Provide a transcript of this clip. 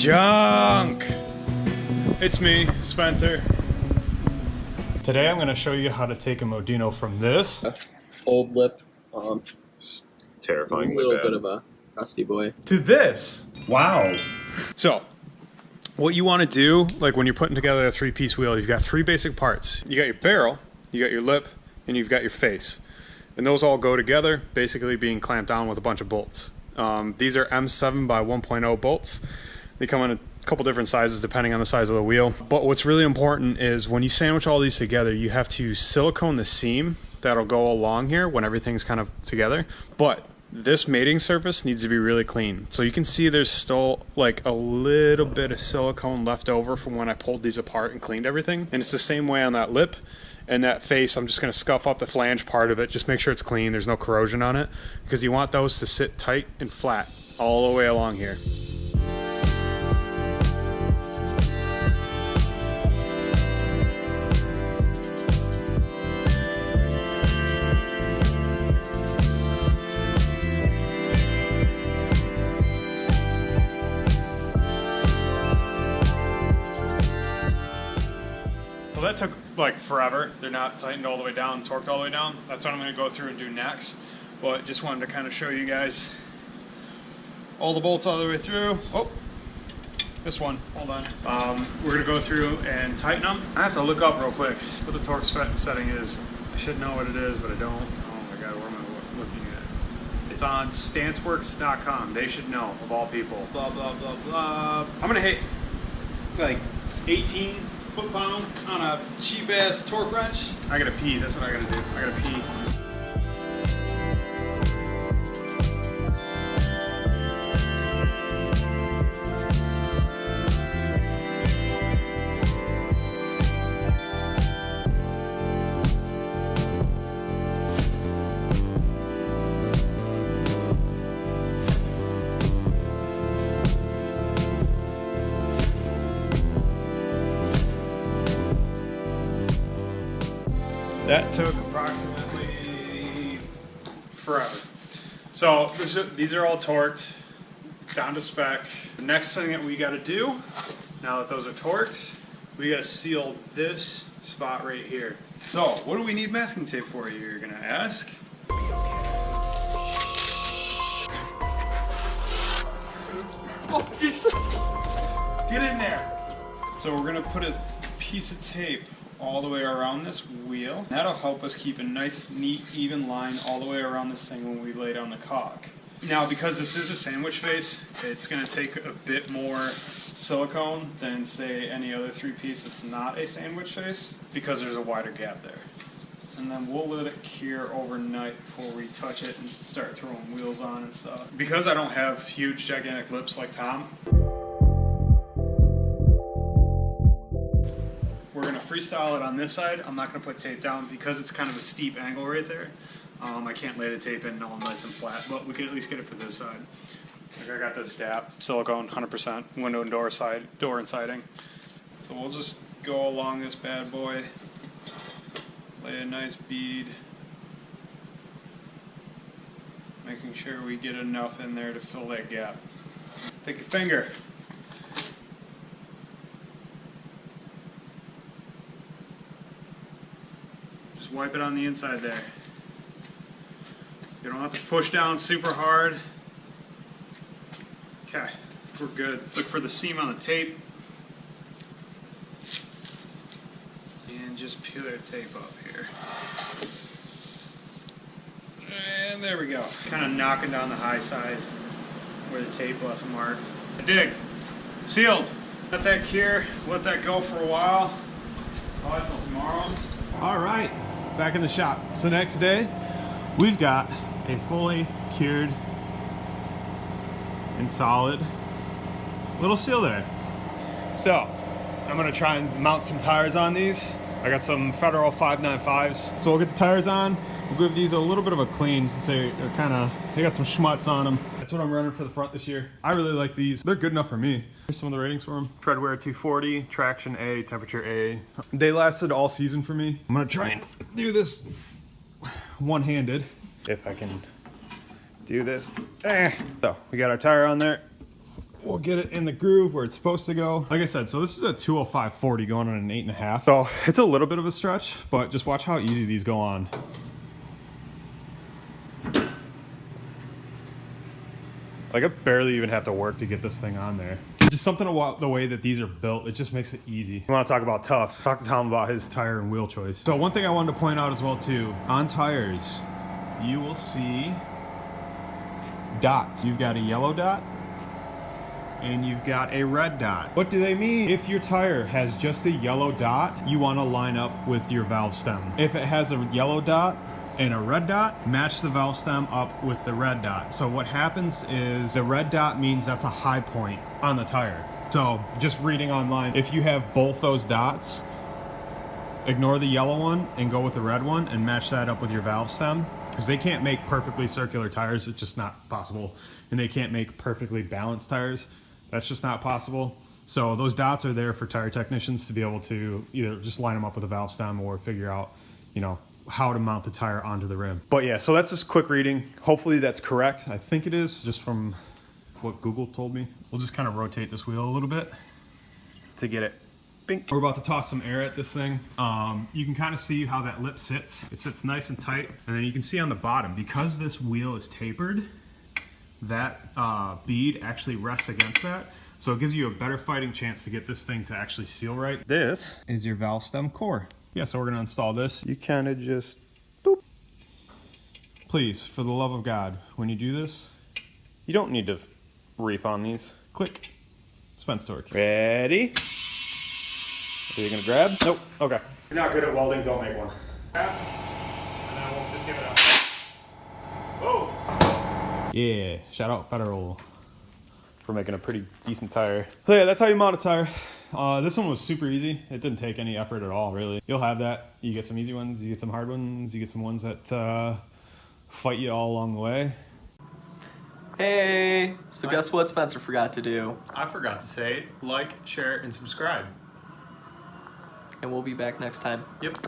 Junk! It's me, Spencer. Today I'm going to show you how to take a Modena from this old lip, terrifying. A little bit of a rusty boy. to this. Wow. So, what you want to do, like when you're putting together a three-piece wheel, you've got three basic parts. You got your barrel, you got your lip, and you've got your face. And those all go together, basically being clamped down with a bunch of bolts. These are M7 by 1.0 bolts. They come in a couple different sizes depending on the size of the wheel. But what's really important is when you sandwich all these together, you have to silicone the seam that'll go along here when everything's kind of together. But this mating surface needs to be really clean. So you can see there's still like a little bit of silicone left over from when I pulled these apart and cleaned everything. And it's the same way on that lip and that face. I'm just going to scuff up the flange part of it, just make sure it's clean, there's no corrosion on it, because you want those to sit tight and flat all the way along here. That took like forever. They're not tightened all the way down, torqued all the way down. That's what I'm going to go through and do next. But just wanted to kind of show you guys all the bolts all the way through. Oh, this one, hold on. We're going to go through and tighten them. I have to look up real quick what the torque setting is. I should know what it is, but I don't. Oh my God, where am I looking at? It's on stanceworks.com. They should know, of all people. Blah, blah, blah, blah. I'm going to hit like 18 foot-pound on a cheap-ass torque wrench. I gotta pee, that's what I gotta do. I gotta pee. That took approximately forever. So these are all torqued down to spec. The next thing that we got to do, now that those are torqued, we got to seal this spot right here. So what do we need masking tape for, you're gonna ask? Get in there. So we're gonna put a piece of tape all the way around this wheel. That'll help us keep a nice, neat, even line all the way around this thing when we lay down the caulk. Now, because this is a sandwich face, it's going to take a bit more silicone than, say, any other three-piece that's not a sandwich face, because there's a wider gap there. And then we'll let it cure overnight before we touch it and start throwing wheels on and stuff. Because I don't have huge, gigantic lips like Tom, freestyle it on this side. I'm not going to put tape down because it's kind of a steep angle right there. I can't lay the tape in all nice and flat, but we can at least get it for this side. Like I got this DAP silicone, 100% window and door and siding. So we'll just go along this bad boy, lay a nice bead, making sure we get enough in there to fill that gap. Take your finger. Wipe it on the inside there. You don't have to push down super hard. Okay, we're good. Look for the seam on the tape. And just peel that tape up here. And there we go. Kind of knocking down the high side where the tape left a mark. Dig. Sealed. Let that cure. Let that go for a while. Probably until tomorrow. All right. Back in the shop. So next day, we've got a fully cured and solid little seal there. So I'm gonna try and mount some tires on these. I got some Federal 595s. So we'll get the tires on. We'll give these a little bit of a clean since they got some schmutz on them. That's what I'm running for the front this year. I really like these. They're good enough for me. Here's some of the ratings for them. Treadwear 240, traction A, temperature A. They lasted all season for me. I'm gonna try and do this one-handed, if I can do this. So we got our tire on there. we'll get it in the groove where it's supposed to go. Like I said, so this is a 205/40 going on an 8.5. So it's a little bit of a stretch, but just watch how easy these go on. Like I barely even have to work to get this thing on there. Just something about the way that these are built, it just makes it easy. You want to talk about tough, talk to Tom about his tire and wheel choice. So one thing I wanted to point out as well too, on tires, you will see dots. You've got a yellow dot and you've got a red dot. What do they mean? If your tire has just a yellow dot, you want to line up with your valve stem. If it has a yellow dot and a red dot, match the valve stem up with the red dot. So what happens is the red dot means that's a high point on the tire. So just reading online, if you have both those dots, ignore the yellow one and go with the red one and match that up with your valve stem, because they can't make perfectly circular tires. It's just not possible. And they can't make perfectly balanced tires. That's just not possible. So those dots are there for tire technicians to be able to either just line them up with a valve stem or figure out, you know, how to mount the tire onto the rim. But yeah, so that's just quick reading. Hopefully that's correct. I think it is, just from what Google told me. We'll just kind of rotate this wheel a little bit to get it. Bink. We're about to toss some air at this thing. You can kind of see how that lip sits. It sits nice and tight. And then you can see on the bottom, because this wheel is tapered, that bead actually rests against that. So it gives you a better fighting chance to get this thing to actually seal right. This is your valve stem core. Yeah, so we're gonna install this. You kind of just, boop. Please, for the love of God, when you do this, you don't need to reef on these. Click, dispense torque. Ready? Are you gonna grab? Nope, okay. If you're not good at welding, don't make one. Grab, and then we'll just give it up. Whoa! Yeah, shout out Federal for making a pretty decent tire. So yeah, that's how you mount a tire. This one was super easy. It didn't take any effort at all, really. You'll have that. You get some easy ones, you get some hard ones, you get some ones that fight you all along the way. Hey, so guess what Spencer forgot to do? I forgot to say like, share, and subscribe. And we'll be back next time. Yep.